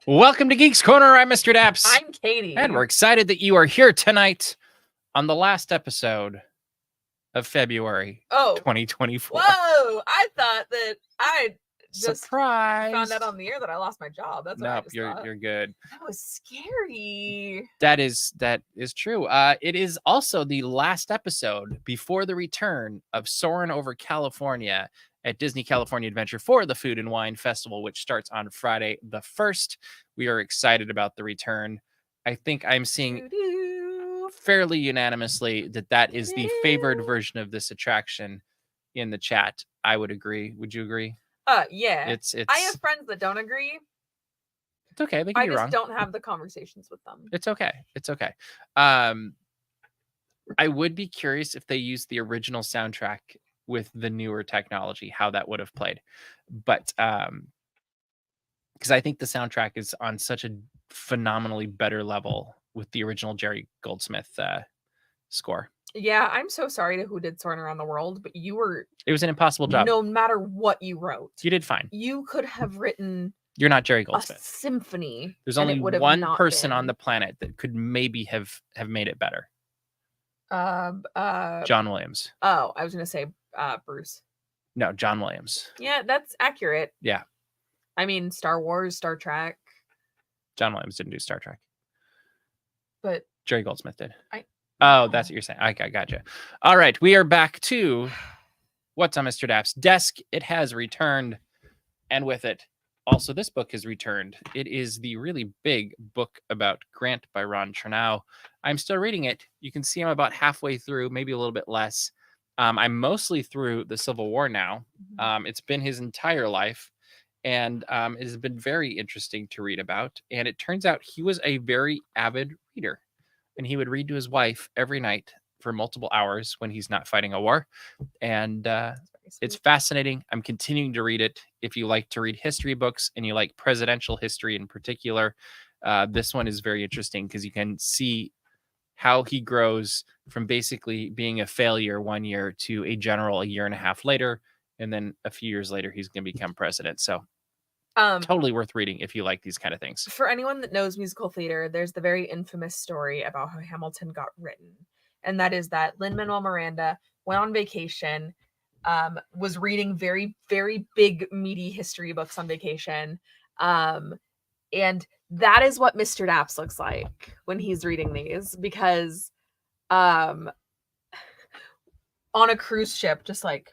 Welcome to Geeks Corner. I'm Mr. Daps. I'm Katie. And we're excited that you are here tonight on the last episode of February 2024. Whoa! I thought that I just Surprise! found out on the air that I lost my job. That's what I just thought. You're good. That was scary. That is true. It is also the last episode before the return of Soarin Over California at Disney California Adventure for the Food and Wine Festival, which starts on Friday the 1st. We are excited about the return. I think I'm seeing fairly unanimously that is the favored version of this attraction in the chat. I would agree. Would you agree? Yeah. It's I have friends that don't agree. It's okay. They can be wrong. I just don't have the conversations with them. It's okay. It's okay. I would be curious if they used the original soundtrack with the newer technology, how that would have played. But because I think the soundtrack is on such a phenomenally better level with the original Jerry Goldsmith score. Yeah, I'm so sorry to who did Soarin' Around the World, but it was an impossible job. No matter what you wrote. You did fine. You could have written You're not Jerry Goldsmith. A symphony. There's only one person on the planet that could maybe have made it better. John Williams. Oh, I was gonna say Bruce. No, John Williams. Yeah, that's accurate. Yeah. I mean, Star Wars, Star Trek. John Williams didn't do Star Trek. But Jerry Goldsmith did. That's what you're saying. I gotcha. All right, we are back to What's on Mr. Daps' Desk. It has returned, and with it, also this book has returned. It is the really big book about Grant by Ron Chernow. I'm still reading it. You can see I'm about halfway through, maybe a little bit less. I'm mostly through the Civil War now. It's been his entire life, and it has been very interesting to read about. And it turns out he was a very avid reader, and he would read to his wife every night for multiple hours when he's not fighting a war. And it's fascinating. I'm continuing to read it. If you like to read history books and you like presidential history in particular, this one is very interesting because you can see how he grows from basically being a failure one year to a general a year and a half later. And then a few years later, he's going to become president. So totally worth reading if you like these kind of things. For anyone that knows musical theater, there's the very infamous story about how Hamilton got written. And that is that Lin-Manuel Miranda went on vacation, was reading very, very big, meaty history books on vacation. And that is what Mr. Daps looks like when he's reading these, because on a cruise ship, just like...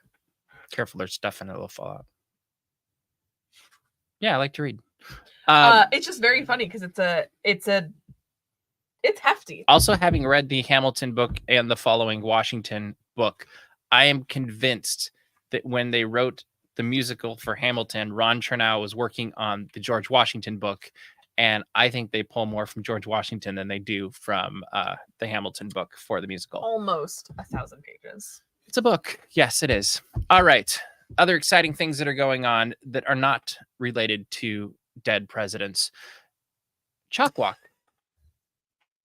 Careful, there's stuff in it, it'll fall out. Yeah, I like to read. It's just very funny because it's hefty. Also, having read the Hamilton book and the following Washington book, I am convinced that when they wrote the musical for Hamilton, Ron Chernow was working on the George Washington book, and I think they pull more from George Washington than they do from the Hamilton book for the musical. Almost 1,000 pages. It's a book. Yes, it is. All right. Other exciting things that are going on that are not related to dead presidents. CHOC Walk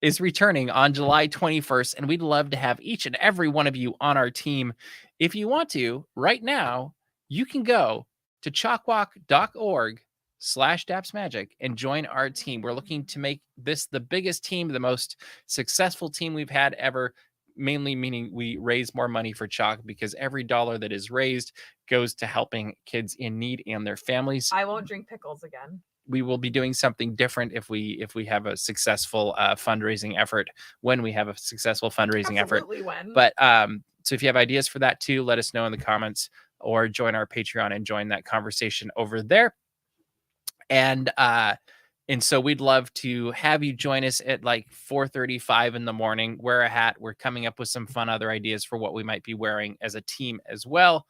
is returning on July 21st, and we'd love to have each and every one of you on our team. If you want to, right now, you can go to chocwalk.org/dapsmagic and join our team. We're looking to make this the biggest team, the most successful team we've had ever, mainly meaning we raise more money for CHOC because every dollar that is raised goes to helping kids in need and their families. I won't drink pickles again. We will be doing something different if we have a successful fundraising effort, when we have a successful fundraising Absolutely effort. When. But so if you have ideas for that too, let us know in the comments or join our Patreon and join that conversation over there. And so we'd love to have you join us at like 4:35 in the morning. Wear a hat. We're coming up with some fun other ideas for what we might be wearing as a team as well.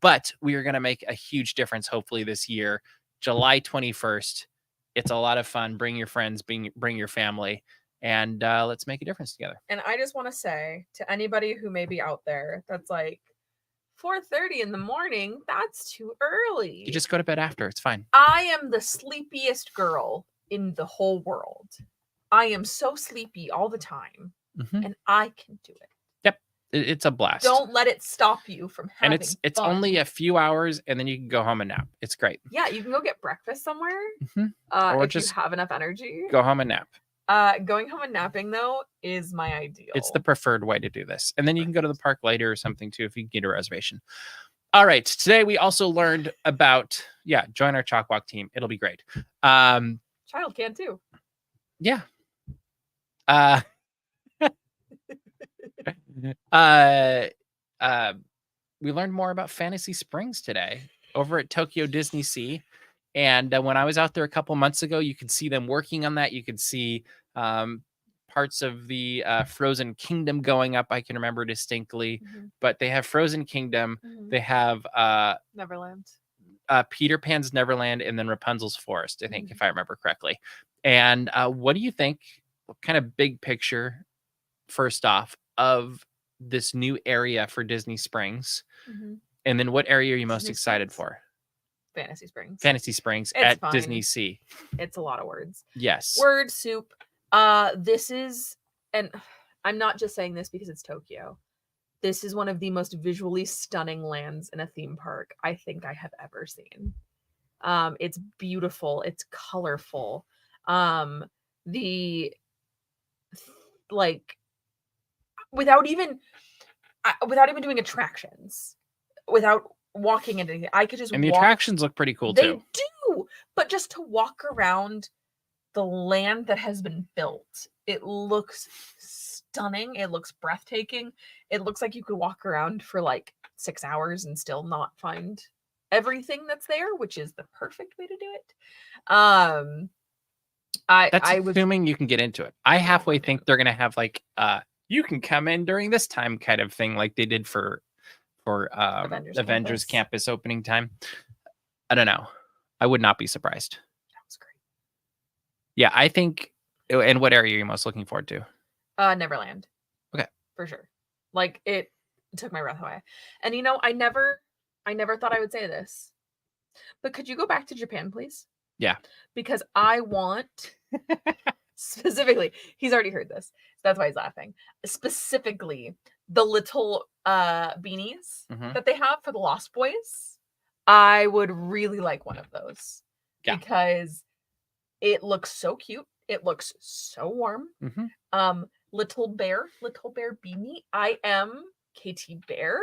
But we are going to make a huge difference hopefully this year. July 21st. It's a lot of fun. Bring your friends, bring your family, and let's make a difference together. And I just want to say to anybody who may be out there that's like, 4:30 in the morning, that's too early. You just go to bed after. It's fine. I am the sleepiest girl in the whole world. I am so sleepy all the time, and I can do it. Yep. It's a blast. Don't let it stop you from and having it's fun. only a few hours, and then you can go home and nap. It's great. Yeah, you can go get breakfast somewhere Or if just you have enough energy. go home and nap. Going home and napping though is my ideal. It's the preferred way to do this. And then you can go to the park later or something too if you get a reservation. All right. Today we also learned about join our CHOC Walk team. It'll be great. Child can too. Yeah. We learned more about Fantasy Springs today over at Tokyo DisneySea. And when I was out there a couple months ago, you could see them working on that. You could see parts of the Frozen Kingdom going up. I can remember distinctly. But they have Frozen Kingdom. They have Neverland. Peter Pan's Neverland, and then Rapunzel's Forest, I think, if I remember correctly. And what do you think, kind of big picture, first off, of this new area for Disney Springs? And then what area are you most excited for? Fantasy Springs. Fantasy Springs It's at fine. DisneySea. It's a lot of words. Yes. Word soup. This is, and I'm not just saying this because it's Tokyo. This is one of the most visually stunning lands in a theme park I think I have ever seen. It's beautiful. It's colorful. Without even doing attractions, without walking into anything, I could just and the walk. attractions look pretty cool too. They do, but just to walk around the land that has been built, it looks stunning. It looks breathtaking. It looks like you could walk around for like 6 hours and still not find everything that's there, which is the perfect way to do it. That's assuming you can get into it. I halfway think they're gonna have like you can come in during this time kind of thing, like they did for Avengers Campus opening time. I don't know. I would not be surprised. That was great. Yeah, I think. And what area are you most looking forward to? Neverland. Okay, for sure. Like it took my breath away. And I never thought I would say this, but could you go back to Japan, please? Yeah. Because I want specifically, he's already heard this. So that's why he's laughing. Specifically, the little beanies that they have for the Lost Boys. I would really like one of those. Yeah. Because it looks so cute. It looks so warm. Little bear beanie. I am KT Bear.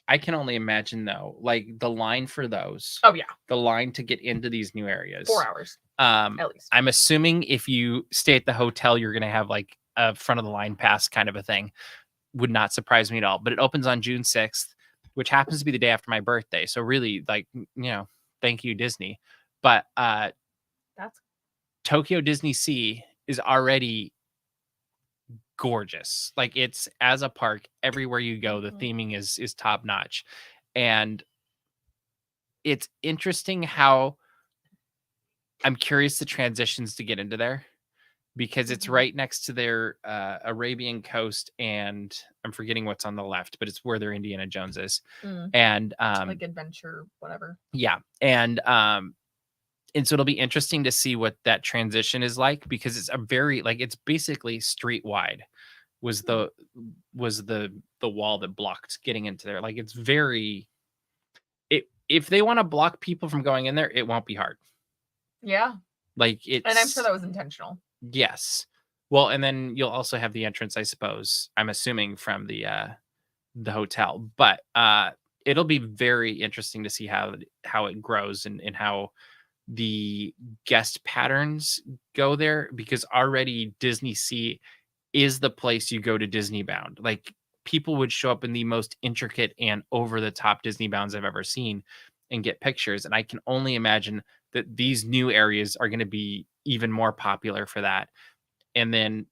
I can only imagine though, like the line for those. Oh yeah. The line to get into these new areas. 4 hours. At least. I'm assuming if you stay at the hotel, you're gonna have like a front of the line pass kind of a thing. Would not surprise me at all. But it opens on June 6th, which happens to be the day after my birthday. So really, like, thank you, Disney. But that's Tokyo DisneySea is already gorgeous. Like it's as a park, everywhere you go, the theming is top notch. And it's interesting how I'm curious the transitions to get into there, because it's right next to their Arabian coast, and I'm forgetting what's on the left, but it's where their Indiana Jones is. And like adventure, whatever. Yeah. And so it'll be interesting to see what that transition is like, because it's a very, like, it's basically street wide was the wall that blocked getting into there. Like it's very, if they want to block people from going in there, it won't be hard. Yeah. Like it's, and I'm sure that was intentional. Yes. Well, and then you'll also have the entrance, I suppose, I'm assuming, from the hotel. But it'll be very interesting to see how it grows and how the guest patterns go there, because already DisneySea is the place you go to Disney bound. Like people would show up in the most intricate and over the top Disney bounds I've ever seen and get pictures. And I can only imagine that these new areas are going to be even more popular for that. And then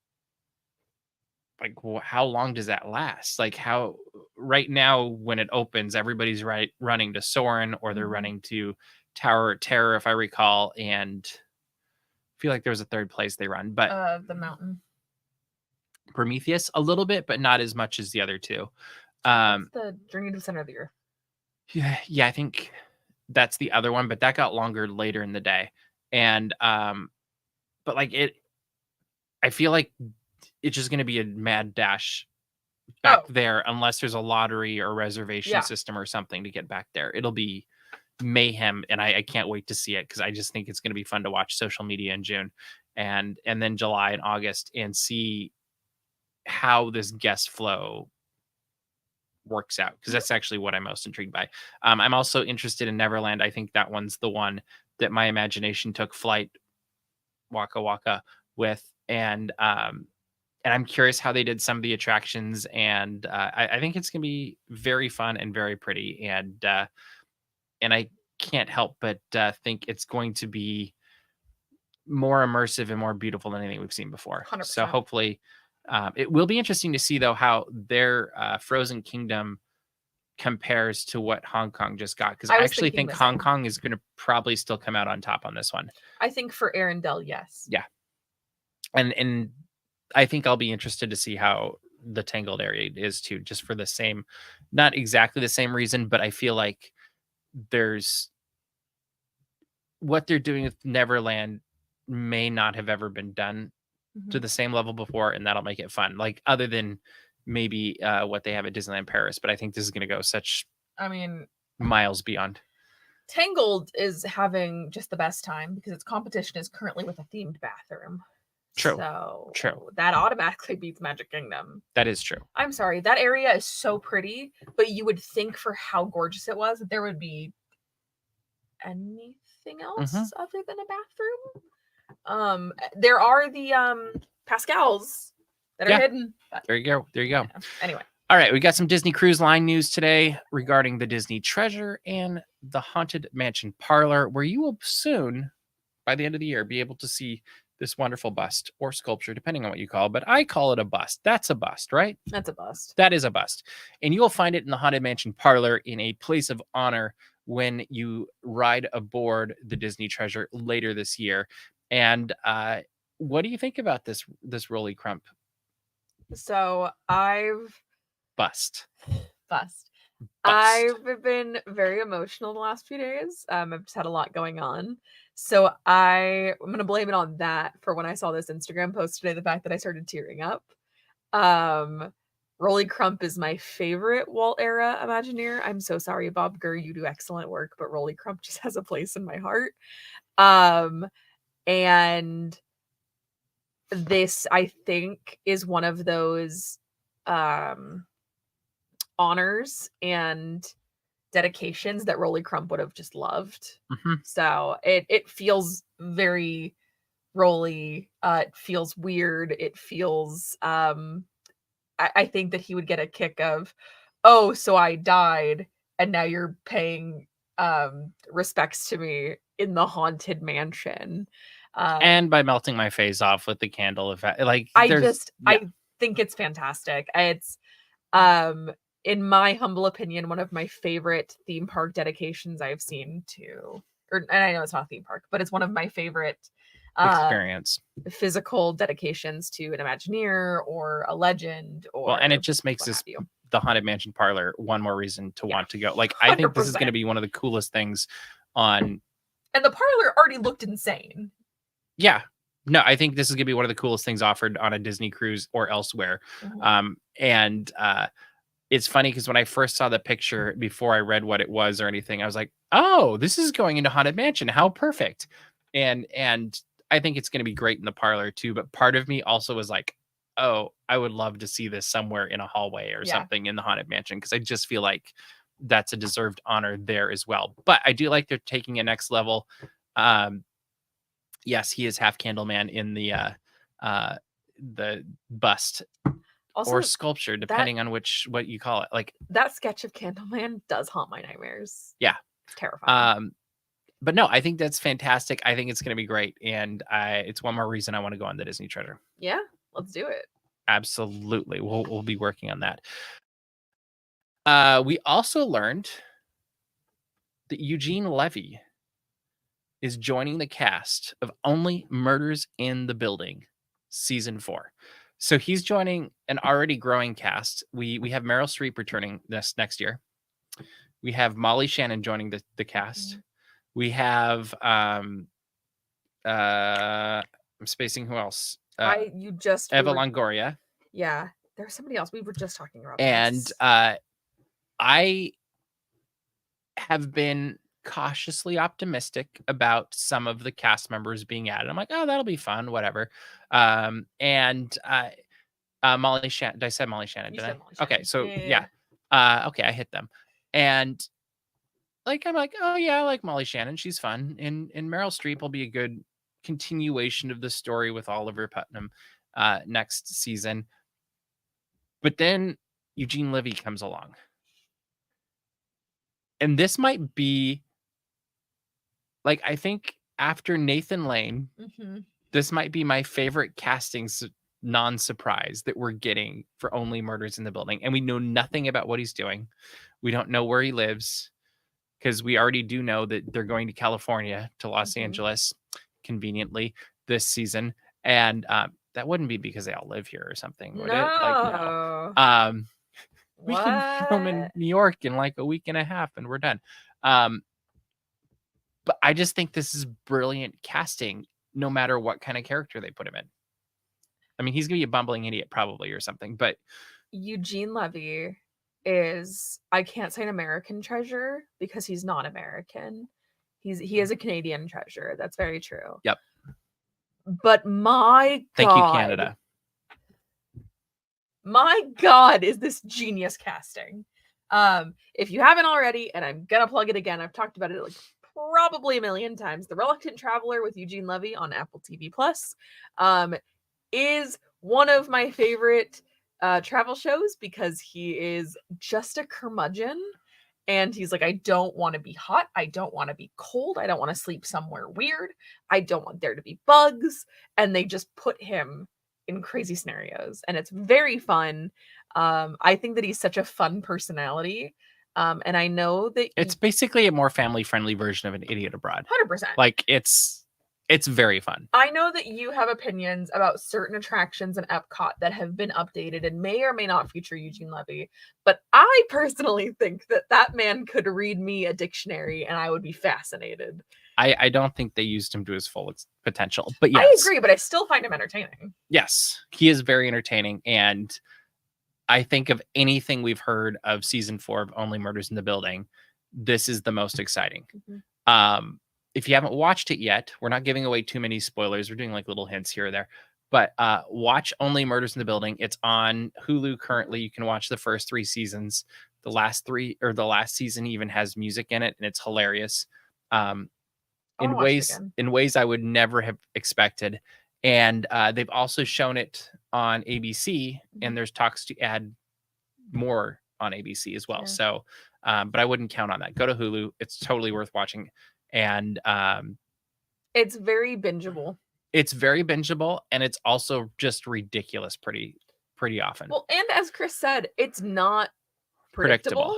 like, how long does that last? Like how right now when it opens, everybody's running to Soarin', or they're running to Tower of Terror, if I recall. And I feel like there was a third place they run, but the mountain. Prometheus a little bit, but not as much as the other two. The Journey to the Center of the Earth. Yeah, I think that's the other one, but that got longer later in the day. And but like I feel like it's just going to be a mad dash back there unless there's a lottery or reservation Yeah. system or something to get back there. It'll be mayhem, and I can't wait to see it because I just think it's going to be fun to watch social media in June and then July and August and see how this guest flow works out, because that's actually what I'm most intrigued by. I'm also interested in Neverland. I think that one's the one that my imagination took flight Waka Waka with, and I'm curious how they did some of the attractions, and I think it's gonna be very fun and very pretty, and I can't help but think it's going to be more immersive and more beautiful than anything we've seen before. 100%. So hopefully, it will be interesting to see though how their Frozen Kingdom compares to what Hong Kong just got, because I actually thinking think the Hong same. Kong is going to probably still come out on top on this one. I think for Arendelle, yes. Yeah. And I think I'll be interested to see how the Tangled area is too, just for the same, not exactly the same reason, but I feel like there's what they're doing with Neverland may not have ever been done to the same level before, and that'll make it fun. Like other than maybe what they have at Disneyland Paris, but I think this is going to go such miles beyond. Tangled is having just the best time because its competition is currently with a themed bathroom. True. So True. that automatically beats Magic Kingdom. That is true. I'm sorry. That area is so pretty, but you would think for how gorgeous it was that there would be anything else other than a bathroom. There are the Pascals that are hidden. But, there you go. Yeah. Anyway. All right, we got some Disney Cruise Line news today regarding the Disney Treasure and the Haunted Mansion Parlor, where you will soon, by the end of the year, be able to see this wonderful bust or sculpture, depending on what you call it, but I call it a bust. That's a bust, right? That's a bust. That is a bust. And you will find it in the Haunted Mansion Parlor in a place of honor when you ride aboard the Disney Treasure later this year. And what do you think about this Rolly Crump? So Bust. I've been very emotional the last few days. I've just had a lot going on. So I'm going to blame it on that for when I saw this Instagram post today, the fact that I started tearing up. Rolly Crump is my favorite Walt era Imagineer. I'm so sorry, Bob Gurr, you do excellent work, but Rolly Crump just has a place in my heart. And this, I think, is one of those honors and dedications that Rolly Crump would have just loved. So it feels very Rolly. It feels weird. It feels I think that he would get a kick of, oh, so I died and now you're paying respects to me in the Haunted Mansion. And by melting my face off with the candle effect. Like I think it's fantastic. It's in my humble opinion, one of my favorite theme park dedications I've seen to, and I know it's not a theme park, but it's one of my favorite experience physical dedications to an Imagineer or a legend. Or well, and it just makes the Haunted Mansion Parlor one more reason to want to go. Like 100%. I think this is going to be one of the coolest things on. And the parlor already looked insane. Yeah. No, I think this is going to be one of the coolest things offered on a Disney cruise or elsewhere. It's funny because when I first saw the picture before I read what it was or anything, I was like, oh, this is going into Haunted Mansion. How perfect. And I think it's going to be great in the parlor too. But part of me also was like, oh, I would love to see this somewhere in a hallway or something in the Haunted Mansion, because I just feel like that's a deserved honor there as well. But I do like they're taking it next level. Yes, he is half Candleman in the bust. Also, or sculpture, depending on what you call it. Like that sketch of Candleman does haunt my nightmares. Yeah. It's terrifying. But no, I think that's fantastic. I think it's going to be great. And it's one more reason I want to go on the Disney Treasure. Yeah, let's do it. Absolutely. We'll be working on that. We also learned that Eugene Levy is joining the cast of Only Murders in the Building season 4. So he's joining an already growing cast. We have Meryl Streep returning this next year. We have Molly Shannon joining the cast. We have I'm spacing who else? You just Eva Longoria. Yeah. There's somebody else. We were just talking about And this. I have been cautiously optimistic about some of the cast members being added. I'm like, oh, that'll be fun, whatever. And Molly Shannon. Did I say Molly Shannon? You Did said I? Molly Okay, Shannon. so Yeah. okay, I hit them. And like I'm like, oh yeah, I like Molly Shannon. She's fun. And Meryl Streep will be a good continuation of the story with Oliver Putnam next season. But then Eugene Levy comes along. And this might be like, I think after Nathan Lane, this might be my favorite casting non-surprise that we're getting for Only Murders in the Building. And we know nothing about what he's doing. We don't know where he lives, because we already do know that they're going to California, to Los Angeles, conveniently this season. And that wouldn't be because they all live here or something, would it? Like, no. We can film in New York in like a week and a half and we're done. But I just think this is brilliant casting, no matter what kind of character they put him in. I mean, he's gonna be a bumbling idiot probably or something, but Eugene Levy is, I can't say an American treasure because he's not American. He is a Canadian treasure. That's very true. Yep. But my God. Thank you, Canada. My God, is this genius casting. If you haven't already, and I'm gonna plug it again, I've talked about it like probably a million times. The Reluctant Traveler with Eugene Levy on Apple TV Plus is one of my favorite travel shows because he is just a curmudgeon. And he's like, I don't want to be hot. I don't want to be cold. I don't want to sleep somewhere weird. I don't want there to be bugs. And they just put him in crazy scenarios. And it's very fun. I think that he's such a fun personality. And I know that it's basically a more family-friendly version of An Idiot Abroad. 100%. Like, it's very fun. I know that you have opinions about certain attractions in Epcot that have been updated and may or may not feature Eugene Levy, but I personally think that that man could read me a dictionary and I would be fascinated. I don't think they used him to his full potential, but yes. I agree, but I still find him entertaining. Yes, he is very entertaining, and I think of anything we've heard of season 4 of Only Murders in the Building, this is the most exciting. If you haven't watched it yet, we're not giving away too many spoilers. We're doing like little hints here or there, but watch Only Murders in the Building. It's on Hulu currently. You can watch the first 3 seasons. The last season even has music in it, and it's hilarious. In ways I would never have expected. And they've also shown it on ABC, and there's talks to add more on ABC as well. Yeah. So, but I wouldn't count on that. Go to Hulu. It's totally worth watching. And it's very bingeable. It's very bingeable, and it's also just ridiculous pretty often. Well, and as Chris said, it's not predictable.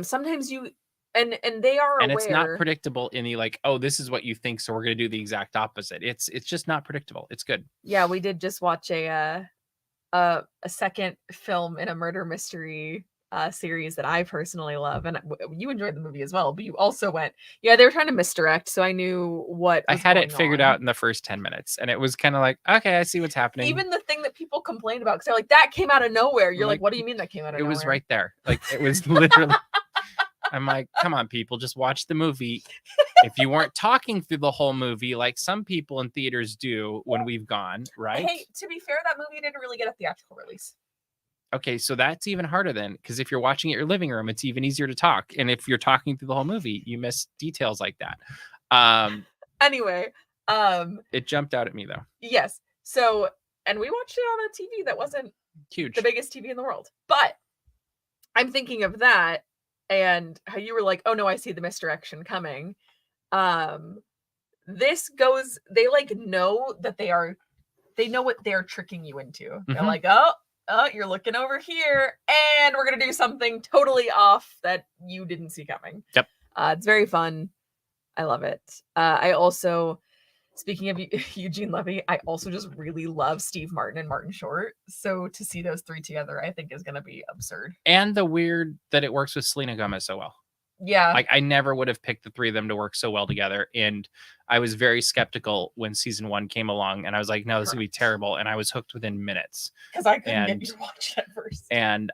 Sometimes you and they are and aware. It's not predictable in the like, oh, this is what you think, so we're gonna do the exact opposite. It's just not predictable. It's good. Yeah, we did just watch a second film in a murder mystery series that I personally love, and you enjoyed the movie as well, but you also went, yeah, they were trying to misdirect, so I knew what I had it figured out in the first 10 minutes, and it was kind of like, okay, I see what's happening. Even the thing that people complained about, because they're like, that came out of nowhere. You're like, what do you mean that came out of nowhere? It was right there. Like, it was literally I'm like, come on, people, just watch the movie. If you weren't talking through the whole movie like some people in theaters do when we've gone, right? Hey, to be fair, that movie didn't really get a theatrical release. Okay, so that's even harder then, because if you're watching at your living room, it's even easier to talk. And if you're talking through the whole movie, you miss details like that. Anyway, it jumped out at me though. Yes. So, and we watched it on a TV that wasn't huge, the biggest TV in the world. But I'm thinking of that and how you were like, oh no, I see the misdirection coming. This goes, they like know that they know what they're tricking you into. They're like, oh, you're looking over here, and we're gonna do something totally off that you didn't see coming. Yep. It's very fun. I love it. I also, speaking of Eugene Levy, I also just really love Steve Martin and Martin Short. So to see those 3 together, I think is gonna be absurd. And the weird that it works with Selena Gomez so well. Yeah. Like, I never would have picked the three of them to work so well together. And I was very skeptical when season 1 came along, and I was like, no, this is gonna be terrible. And I was hooked within minutes. Because I couldn't get you to watch it at first. And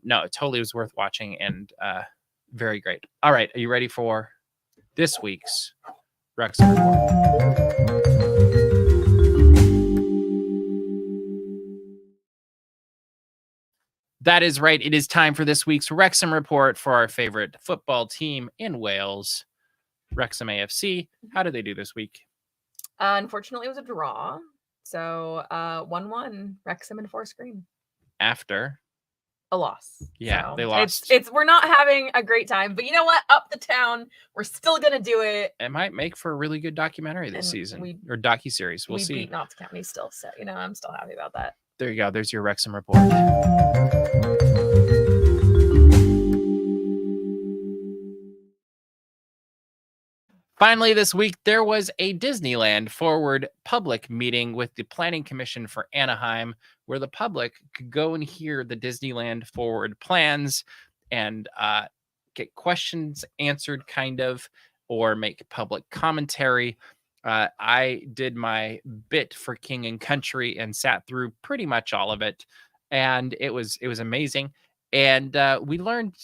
no, it totally was worth watching, and very great. All right, are you ready for this week's Wrexham Report? That is right. It is time for this week's Wrexham Report for our favorite football team in Wales, Wrexham AFC. How did they do this week? Unfortunately, it was a draw. So 1-1, Wrexham and Forest Green. After a loss. Yeah, so they lost. It's we're not having a great time, but you know what? Up the town, we're still gonna do it. It might make for a really good documentary this season, or docuseries. We'll see. We beat Notts County still, so I'm still happy about that. There you go. There's your Wrexham Report. Finally, this week, there was a DisneylandForward public meeting with the Planning Commission for Anaheim, where the public could go and hear the DisneylandForward plans and get questions answered, kind of, or make public commentary. I did my bit for King and Country and sat through pretty much all of it, and it was amazing. And we learned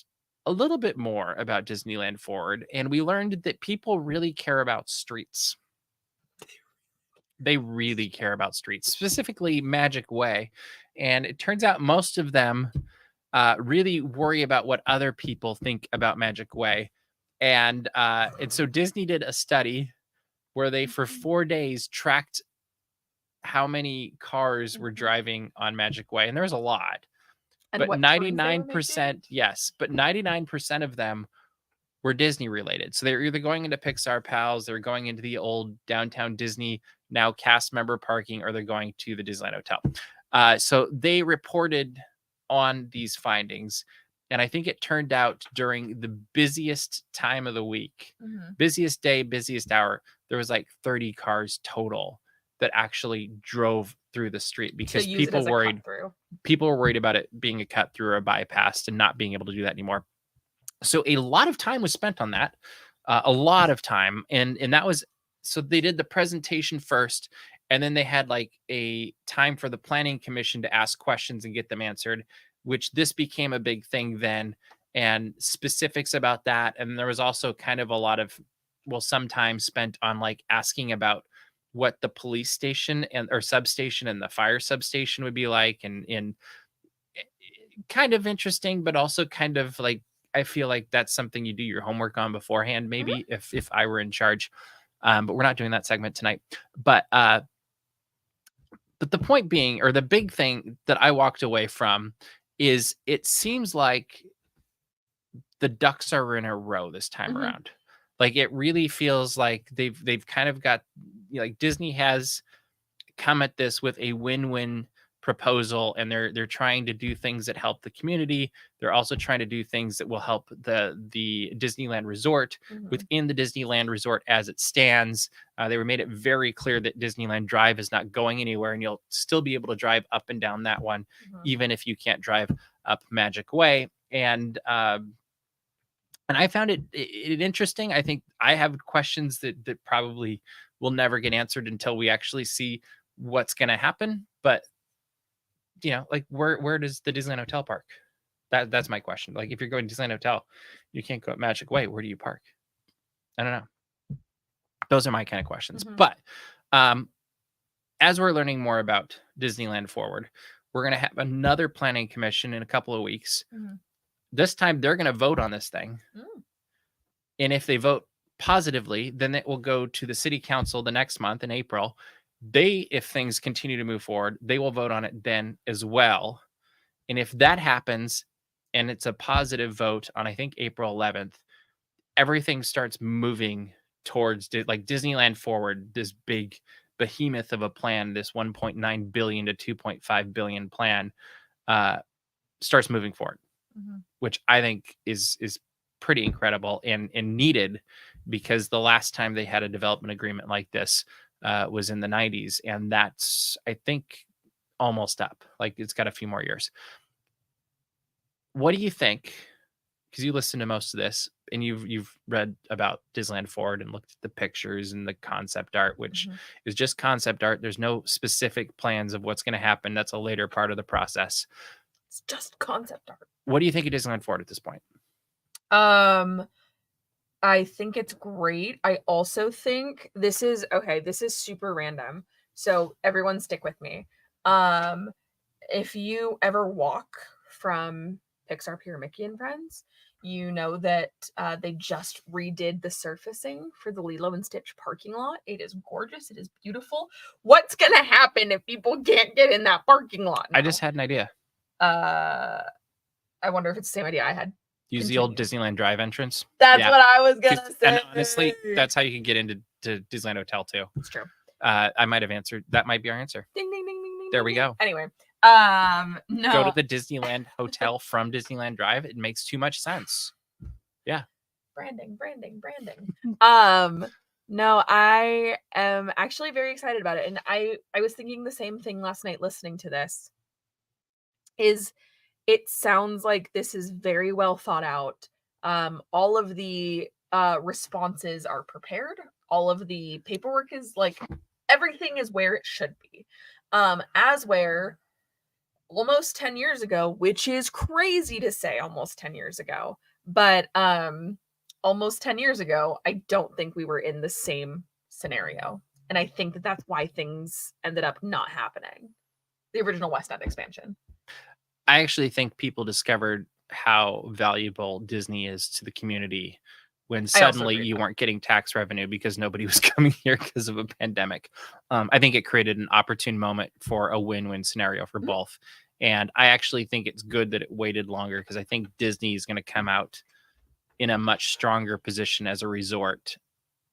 a little bit more about DisneylandForward, and we learned that people really care about streets. They really care about streets, specifically Magic Way. And it turns out most of them really worry about what other people think about Magic Way. And so Disney did a study where they, for 4 days, tracked how many cars were driving on Magic Way. And there was a lot. But 99%, yes, but 99% of them were Disney related. So they're either going into Pixar Pals, they're going into the old downtown Disney, now cast member parking, or they're going to the Disneyland Hotel. So they reported on these findings. And I think it turned out during the busiest time of the week, busiest day, busiest hour, there was like 30 cars total that actually drove through the street, because people were worried about it being a cut through or a bypass and not being able to do that anymore. So a lot of time was spent on that, a lot of time. And that was, so they did the presentation first, and then they had like a time for the Planning Commission to ask questions and get them answered, which this became a big thing then, and specifics about that. And there was also kind of a lot of, some time spent on like asking about what the police station or substation and the fire substation would be like, and kind of interesting, but also kind of like, I feel like that's something you do your homework on beforehand, maybe if I were in charge. But we're not doing that segment tonight. But the point being, or the big thing that I walked away from, is it seems like the ducks are in a row this time around. Like, it really feels like they've kind of got, like, Disney has come at this with a win-win proposal, and they're trying to do things that help the community. They're also trying to do things that will help the Disneyland Resort within the Disneyland Resort as it stands. They made it very clear that Disneyland Drive is not going anywhere, and you'll still be able to drive up and down that one, even if you can't drive up Magic Way. And I found it interesting. I think I have questions that probably will never get answered until we actually see what's going to happen. But, like, where does the Disneyland Hotel park? That's my question. Like, if you're going to Disneyland Hotel, you can't go at Magic Way. Where do you park? I don't know. Those are my kind of questions. But as we're learning more about DisneylandForward, we're going to have another planning commission in a couple of weeks. This time they're going to vote on this thing. And if they vote positively, then it will go to the city council the next month in April. If things continue to move forward, they will vote on it then as well. And if that happens and it's a positive vote on, I think, April 11th, everything starts moving towards like DisneylandForward, this big behemoth of a plan, this 1.9 billion to 2.5 billion plan, starts moving forward. Which I think is pretty incredible and needed, because the last time they had a development agreement like this was in the 90s, and that's, I think, almost up. Like, it's got a few more years. What do you think? because you listen to most of this and you've read about Disneyland Forward and looked at the pictures and the concept art, which is just concept art. There's no specific plans of what's going to happen. That's a later part of the process. It's just concept art. What do you think of Disneyland Forward at this point? I think it's great. I also think this is super random. So everyone stick with me. If you ever walk from Pixar Pier Mickey and Friends, you know that they just redid the surfacing for the Lilo and Stitch parking lot. It is gorgeous. It is beautiful. What's gonna happen if people can't get in that parking lot now? I just had an idea. I wonder if it's the same idea I had. Use the old Disneyland Drive entrance. That's what I was gonna say. And honestly, that's how you can get into Disneyland Hotel too. It's true. I might have answered. That might be our answer. Ding ding ding ding ding. There we go. Anyway, no. Go to the Disneyland Hotel from Disneyland Drive. It makes too much sense. Yeah. Branding. No, I am actually very excited about it, and I was thinking the same thing last night listening to this. It sounds like this is very well thought out. All of the responses are prepared. All of the paperwork is like, everything is where it should be. As where almost 10 years ago, which is crazy to say almost 10 years ago, but almost 10 years ago, I don't think we were in the same scenario. And I think that that's why things ended up not happening. The original West End expansion. I actually think people discovered how valuable Disney is to the community when suddenly you weren't getting tax revenue because nobody was coming here because of a pandemic. I think it created an opportune moment for a win-win scenario for both. And I actually think it's good that it waited longer because I think Disney is going to come out in a much stronger position as a resort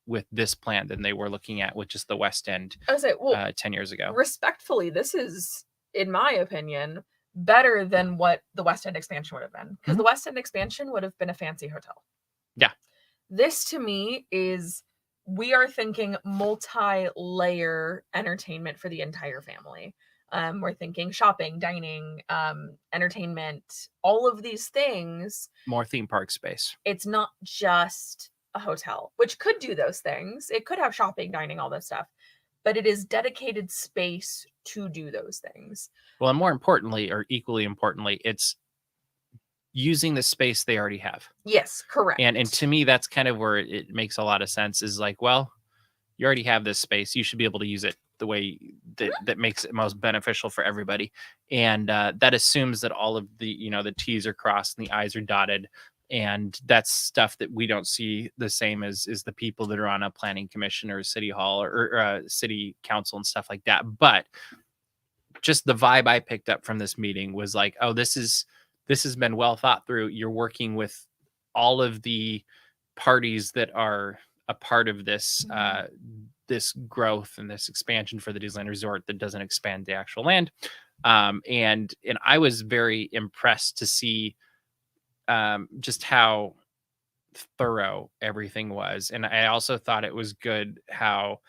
with this plan than they were looking at with just the West End 10 years ago. Respectfully, this is, in my opinion, better than what the West End expansion would have been. Because the West End expansion would have been a fancy hotel. Yeah. This to me is, we are thinking multi-layer entertainment for the entire family. We're thinking shopping, dining, entertainment, all of these things. More theme park space. It's not just a hotel, which could do those things. It could have shopping, dining, all that stuff. But it is dedicated space to do those things. Well, and more importantly, or equally importantly, it's using the space they already have. Yes, correct. And to me, that's kind of where it makes a lot of sense, is like, well, you already have this space. You should be able to use it the way that makes it most beneficial for everybody. And that assumes that all of the, the T's are crossed and the I's are dotted. And that's stuff that we don't see the same as the people that are on a planning commission or city hall or city council and stuff like that. But just the vibe I picked up from this meeting was like, oh, this has been well thought through. You're working with all of the parties that are a part of this this growth and this expansion for the Disneyland Resort that doesn't expand the actual land. And I was very impressed to see just how thorough everything was. And I also thought it was good how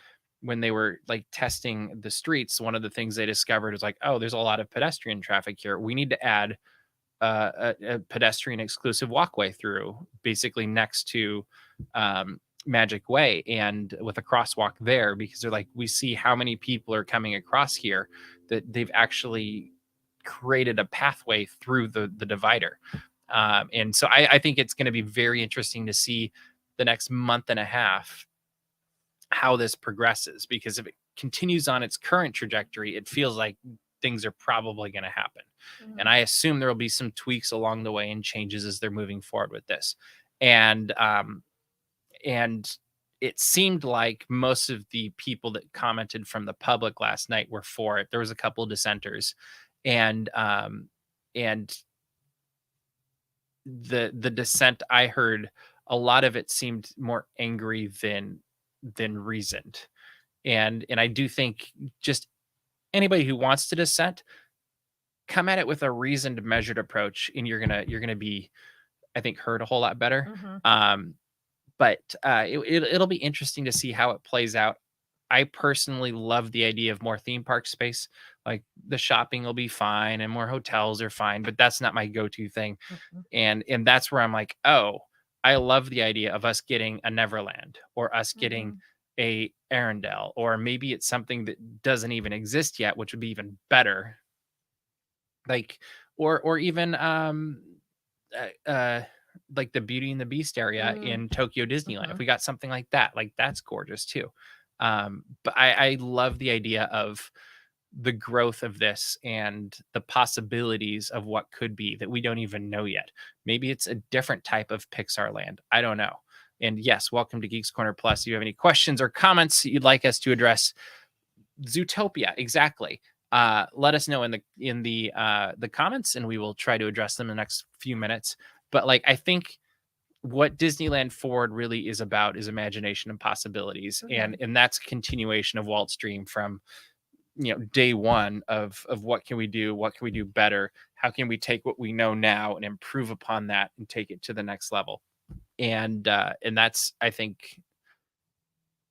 when they were like testing the streets, one of the things they discovered was like, oh, there's a lot of pedestrian traffic here. We need to add a pedestrian exclusive walkway through, basically next to Magic Way, and with a crosswalk there, because they're like, we see how many people are coming across here that they've actually created a pathway through the divider. And so I think it's going to be very interesting to see the next month and a half how this progresses, because if it continues on its current trajectory, it feels like things are probably going to happen. And I assume there will be some tweaks along the way and changes as they're moving forward with this. And it seemed like most of the people that commented from the public last night were for it. There was a couple of dissenters, and the dissent I heard, a lot of it seemed more angry than reasoned. And I do think just anybody who wants to dissent, come at it with a reasoned, measured approach, and you're gonna be, I think, heard a whole lot better. But it'll be interesting to see how it plays out. I personally love the idea of more theme park space, Like the shopping will be fine and more hotels are fine, but that's not my go-to thing. And that's where I'm like, oh, I love the idea of us getting a Neverland or us getting a Arendelle, or maybe it's something that doesn't even exist yet, which would be even better. Like, or even like the Beauty and the Beast area in Tokyo Disneyland. If we got something like that, like that's gorgeous too. But I love the idea of the growth of this and the possibilities of what could be that we don't even know yet. Maybe it's a different type of Pixar land. I don't know. And yes, welcome to Geeks Corner Plus. If you have any questions or comments you'd like us to address, Zootopia, exactly. Let us know in the comments, and we will try to address them in the next few minutes. But like, I think what Disneyland Forward really is about is imagination and possibilities, and that's continuation of Walt's dream from day one of what can we do better, how can we take what we know now and improve upon that and take it to the next level. And that's, I think,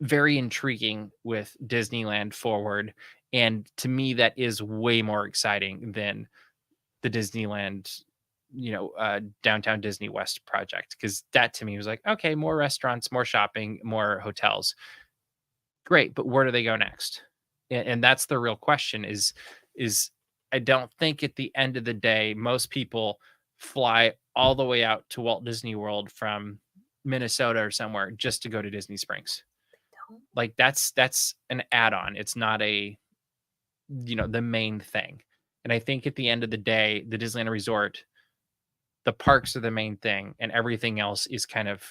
very intriguing with Disneyland Forward. And to me, that is way more exciting than the Disneyland, Downtown Disney West project. Because that to me was like, okay, more restaurants, more shopping, more hotels. Great. But where do they go next? And that's the real question is I don't think at the end of the day, most people fly all the way out to Walt Disney World from Minnesota or somewhere just to go to Disney Springs. Like that's an add-on. It's not the main thing. And I think at the end of the day, the Disneyland Resort, the parks are the main thing, and everything else is kind of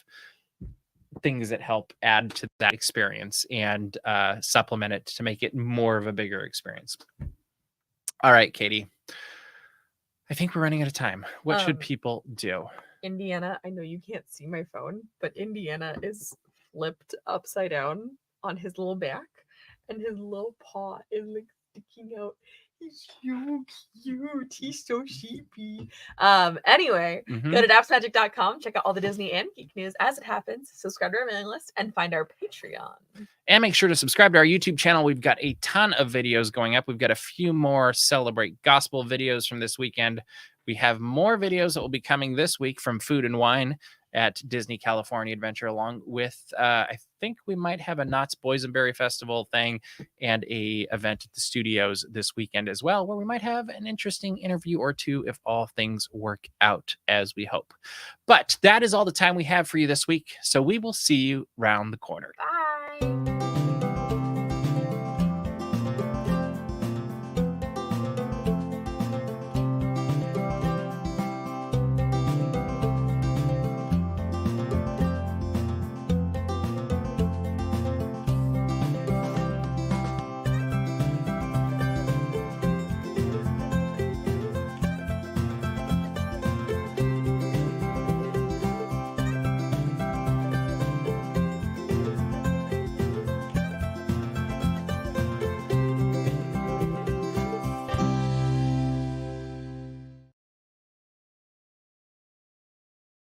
things that help add to that experience and supplement it to make it more of a bigger experience. All right, Katie, I think we're running out of time. What should people do? Indiana, I know you can't see my phone, but Indiana is flipped upside down on his little back, and his little paw is like sticking out. He's so cute. He's so sheepy. Anyway, go to dapsmagic.com, check out all the Disney and geek news as it happens, subscribe to our mailing list, and find our Patreon. And make sure to subscribe to our YouTube channel. We've got a ton of videos going up. We've got a few more Celebrate Gospel videos from this weekend. We have more videos that will be coming this week from Food and Wine at Disney California Adventure, along with, I think we might have a Knott's Boysenberry Festival thing and a event at the studios this weekend as well, where we might have an interesting interview or two if all things work out as we hope. But that is all the time we have for you this week. So we will see you round the corner. Bye.